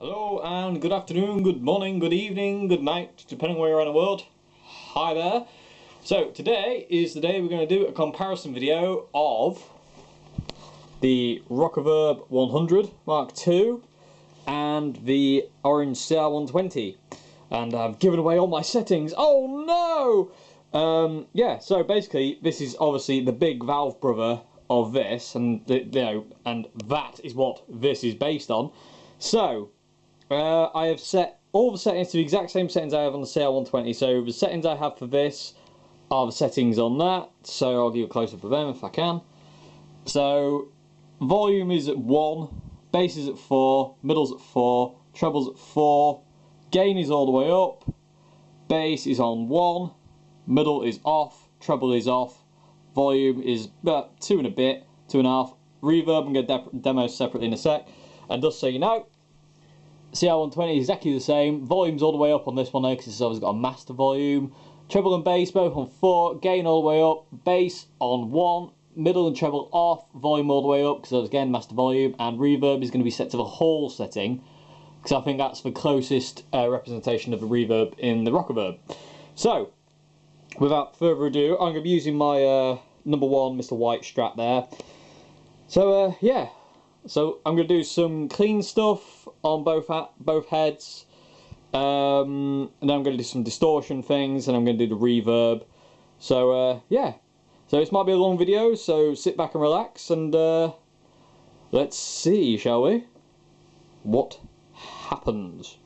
Hello and good afternoon, good morning, good evening, good night, depending where you're in the world. Hi there. So today is the day we're going to do a comparison video of the Rockerverb 100 Mark II and the orange CR120. And I've given away all my settings. Oh no! Yeah, so basically this is obviously the big valve brother of this, and and that is what this is based on. So I have set all the settings to the exact same settings I have on the CR120. So the settings I have for this are the settings on that. So I'll give you a close-up of them if I can. So volume is at 1, bass is at 4, middle's at 4, treble's at 4, gain is all the way up, bass is on 1, middle is off, treble is off, volume is about 2 and a bit, 2.5. Reverb, I'm going to demo separately in a sec. And just so you know, CR120 is exactly the same. Volume's all the way up on this one though, because it's obviously got a master volume. Treble and bass both on 4, gain all the way up, bass on 1, middle and treble off, volume all the way up, because again, master volume, and reverb is going to be set to the whole setting, because I think that's the closest representation of the reverb in the Rockerverb. So, without further ado, I'm going to be using my number 1 Mr. White Strat there. So, yeah. So I'm going to do some clean stuff on both heads, and then I'm going to do some distortion things, and I'm going to do the reverb. So yeah, so this might be a long video, so sit back and relax, and let's see, shall we, what happens.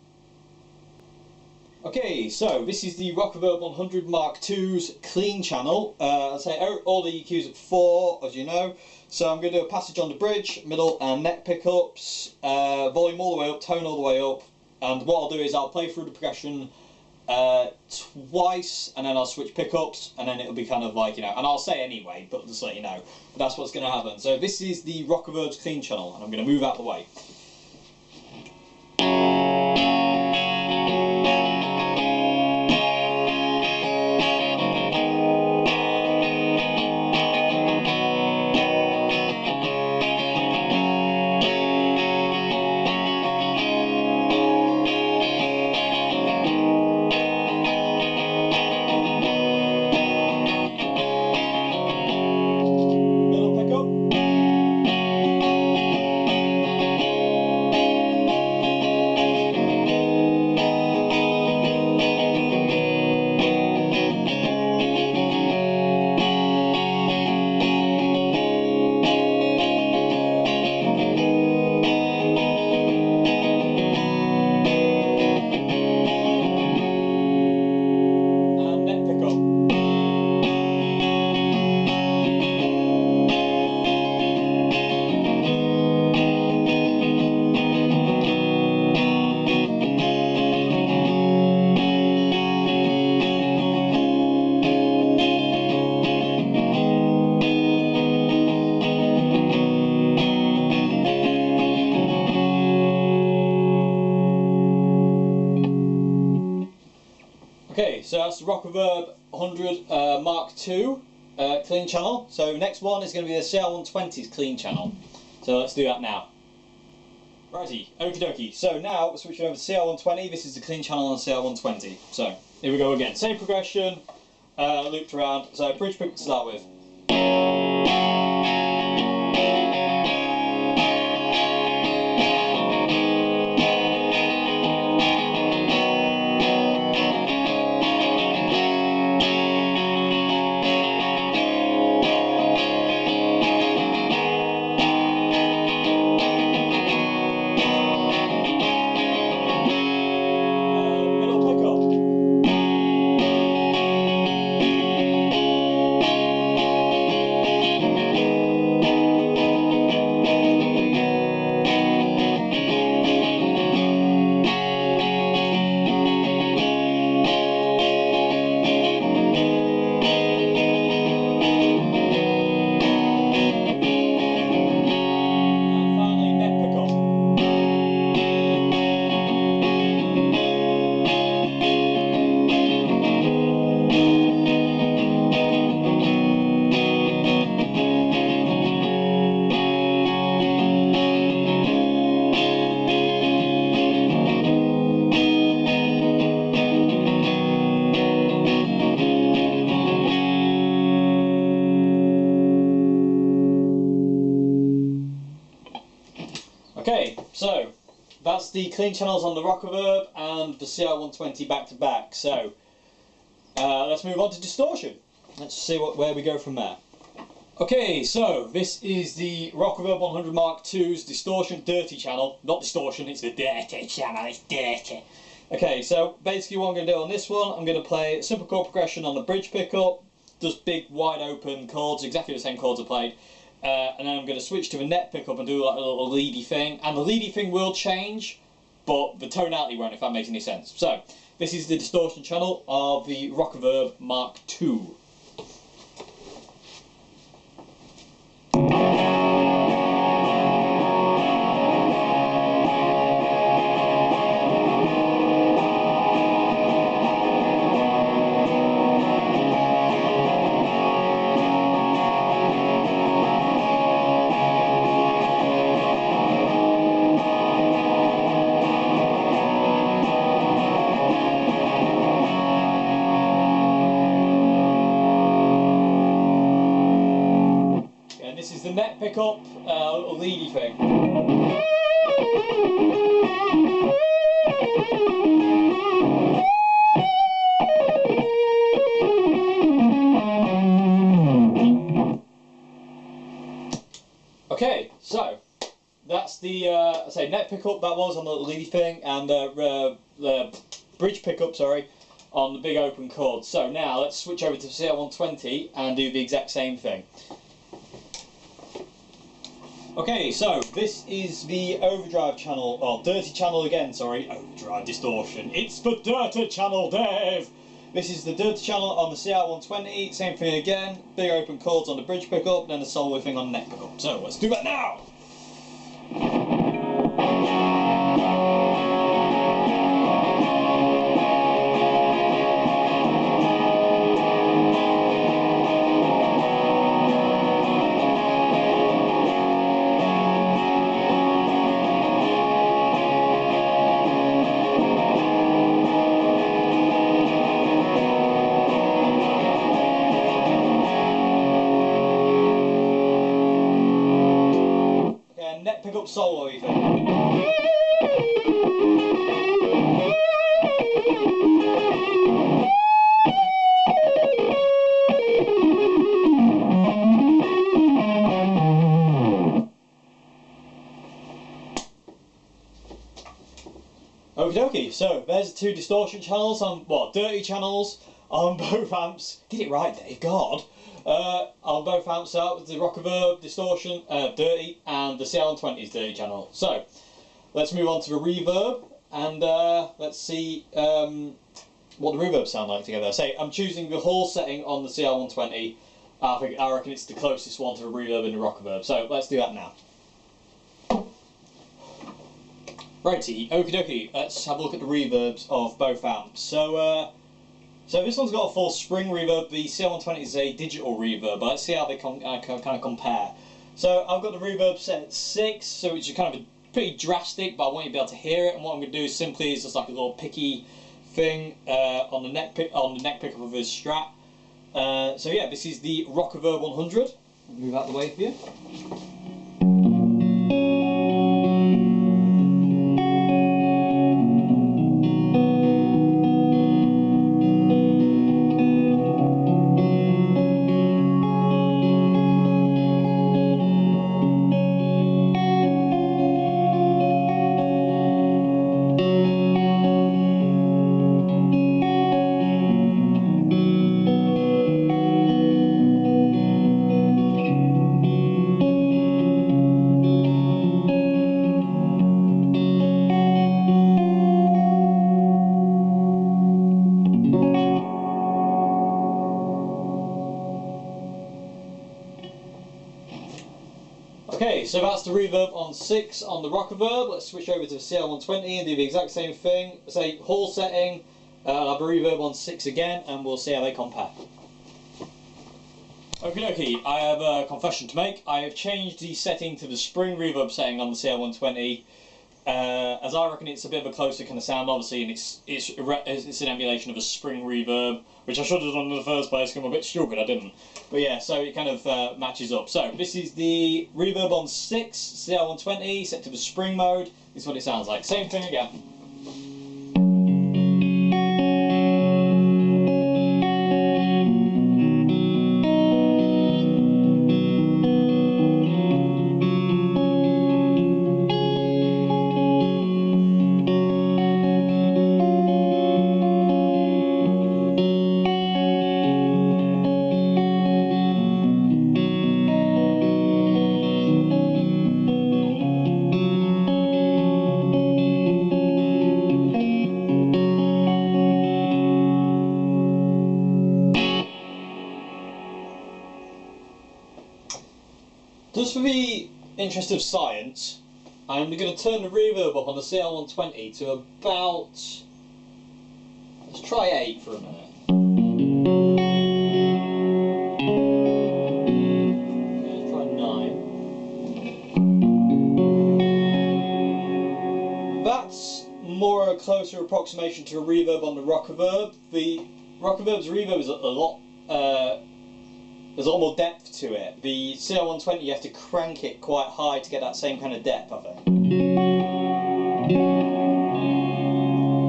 Okay, so this is the Rockerverb 100 Mark II's clean channel. I'll say all the EQs at 4, as you know. So I'm going to do a passage on the bridge, middle and neck pickups, volume all the way up, tone all the way up. And what I'll do is I'll play through the progression twice, and then I'll switch pickups, and then it'll be kind of like, and I'll say anyway, but just let you know. But that's what's going to happen. So this is the Rockerverb's clean channel, and I'm going to move out of the way. Okay, so that's the Rockerverb 100 Mark II clean channel. So next one is going to be the CR120's clean channel. So let's do that now. Righty, okie dokie. So now we're switching over to CR120. This is the clean channel on CR120. So here we go again. Same progression, looped around. So bridge pick to start with. that's the clean channels on the Rockerverb and the CR120 back to back. So let's move on to distortion. Let's see where we go from there. Okay, so this is the Rockerverb 100 Mark II's distortion dirty channel. Not distortion, it's the dirty channel, it's dirty. Okay, so basically what I'm going to do on this one, I'm going to play a simple chord progression on the bridge pickup, just big wide open chords, exactly the same chords I played, and then I'm going to switch to a net pickup and do like a little leady thing, and the leady thing will change, but the tonality won't, if that makes any sense. So, this is the distortion channel of the Rockerverb Mark II. This is the net pickup, little leady thing. Okay, so that's the net pickup that was on the little leady thing, and the bridge pickup, sorry, on the big open chord. So now let's switch over to CR120 and do the exact same thing. Okay, so this is the Overdrive channel, or dirty channel again, sorry, Overdrive distortion. It's the dirty channel, Dave! This is the dirty channel on the CR120, same thing again, big open chords on the bridge pickup, then a solo thing on the neck pickup. So let's do that now! Net pickup solo, you think? Okie dokie, so there's the two distortion channels on, dirty channels on both amps. Get it right, Dave, God. On both amps out with the Rockerverb distortion, dirty, and the CR120's dirty channel. So, let's move on to the reverb, and let's see what the reverb sound like together. Say, I'm choosing the hall setting on the CR120. I reckon it's the closest one to the reverb in the Rockerverb. So, let's do that now. Righty, okie dokie, let's have a look at the reverbs of both amps. So this one's got a full spring reverb, the CR120 is a digital reverb, but let's see how they kind of compare. So I've got the reverb set at 6, so which is kind of pretty drastic, but I want you to be able to hear it, and what I'm going to do is simply is just like a little picky thing on the neck pickup of his Strat. So yeah, this is the Rockerverb 100. Move out the way for you. Okay, so that's the reverb on 6 on the Rockerverb. Let's switch over to the CR120 and do the exact same thing. Say hall setting, I'll have a reverb on 6 again, and we'll see how they compare. Okie dokie, I have a confession to make. I have changed the setting to the spring reverb setting on the CR120. As I reckon it's a bit of a closer kind of sound, obviously, and it's an emulation of a spring reverb, which I should have done in the first place because I'm a bit stupid, I didn't. But yeah, so it kind of matches up. So this is the reverb on 6, CR120, set to the spring mode. is what it sounds like. Same thing again. Just for the interest of science, I'm going to turn the reverb up on the CR120 to about, let's try 8 for a minute. Let's try 9. That's more a closer approximation to a reverb on the Rockerverb. The Rockerverb's reverb is a lot there's a lot more depth to it. The CR120, you have to crank it quite high to get that same kind of depth, I think.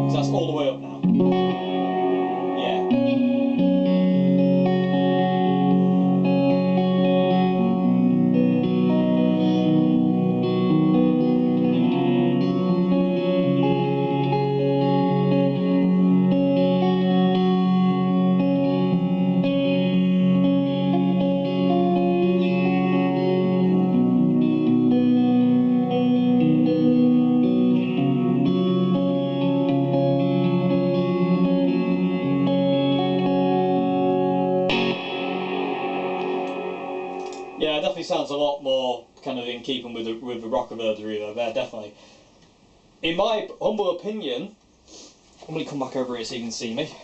Because that's all the way up now. Yeah. Yeah, it definitely sounds a lot more kind of in keeping with the Rockerverb's reverb there, definitely. In my humble opinion, I'm going to come back over here so you can see me.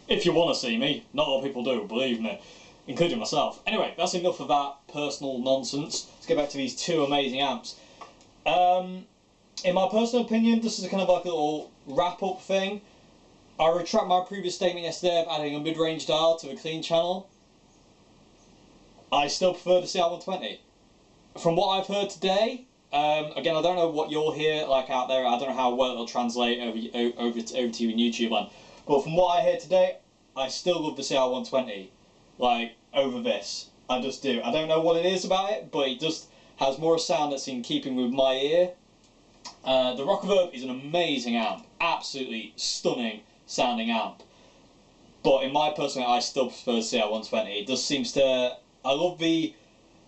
If you want to see me, not a lot of people do, believe me, including myself. Anyway, that's enough of that personal nonsense. Let's get back to these two amazing amps. In my personal opinion, this is kind of like a little wrap-up thing. I retract my previous statement yesterday of adding a mid-range dial to a clean channel. I still prefer the CR120. From what I've heard today, again, I don't know what you'll hear like out there. I don't know how well it'll translate over to you in YouTube land. But from what I hear today, I still love the CR120, like over this. I just do. I don't know what it is about it, but it just has more sound that's in keeping with my ear. The Rockerverb is an amazing amp, absolutely stunning sounding amp. But in my personal, I still prefer the CR120. It just seems to. I love the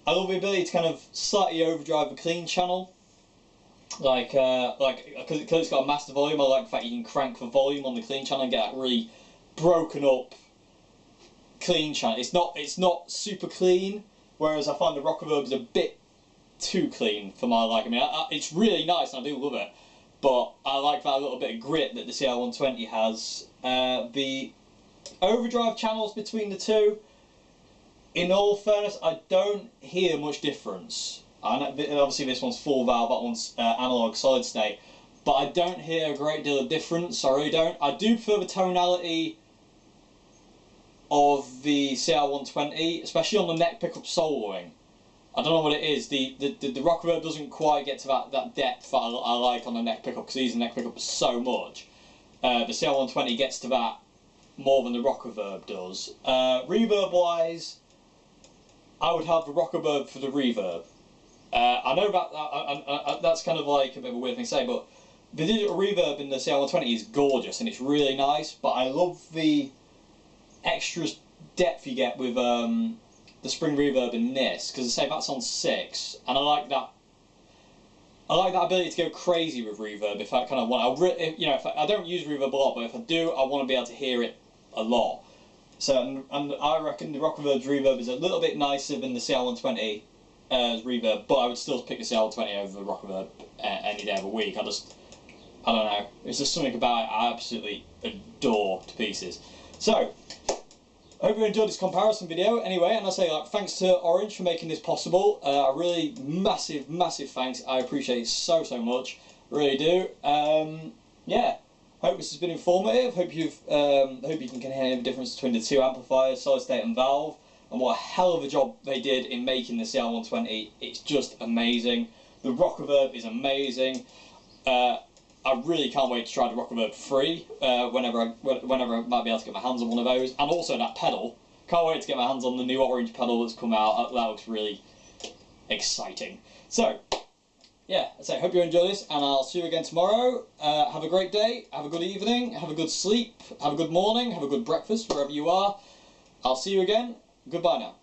ability to kind of slightly overdrive a clean channel, because it's got a master volume. I like the fact you can crank the volume on the clean channel and get that really broken up clean channel. It's not super clean, whereas I find the Rockerverb is a bit too clean for my liking. I mean, it's really nice and I do love it, but I like that little bit of grit that the CR120 has. The overdrive channels between the two, in all fairness, I don't hear much difference. Obviously this one's full valve, that one's analog solid state, but I don't hear a great deal of difference, I really don't. I do prefer the tonality of the CR120, especially on the neck pickup soloing. I don't know what it is, the Rockerverb doesn't quite get to that depth that I like on the neck pickup, because I use the neck pickup so much. The CR120 gets to that more than the Rockerverb does. Reverb wise, I would have the Rockerverb for the reverb. I know that's kind of like a bit of a weird thing to say, but the digital reverb in the CR120 is gorgeous and it's really nice, but I love the extra depth you get with the spring reverb in this, because I say that's on 6, and I like that ability to go crazy with reverb if I kind of want. I don't use reverb a lot, but if I do, I want to be able to hear it a lot. So, and I reckon the Rockerverb's reverb is a little bit nicer than the CR120 reverb, but I would still pick the CR120 over the Rockerverb any day of the week. I don't know. It's just something about it I absolutely adore to pieces. So, I hope you enjoyed this comparison video anyway, and I say thanks to Orange for making this possible. A really massive thanks. I appreciate it so much. Really do. Yeah. Hope this has been informative. Hope you can hear the difference between the two amplifiers, solid state and valve, and what a hell of a job they did in making the CR120. It's just amazing. The Rockerverb is amazing. I really can't wait to try the Rockerverb 3 whenever I might be able to get my hands on one of those, and also that pedal. Can't wait to get my hands on the new orange pedal that's come out. That looks really exciting. So, yeah, so I hope you enjoy this, and I'll see you again tomorrow. Have a great day, have a good evening, have a good sleep, have a good morning, have a good breakfast, wherever you are. I'll see you again. Goodbye now.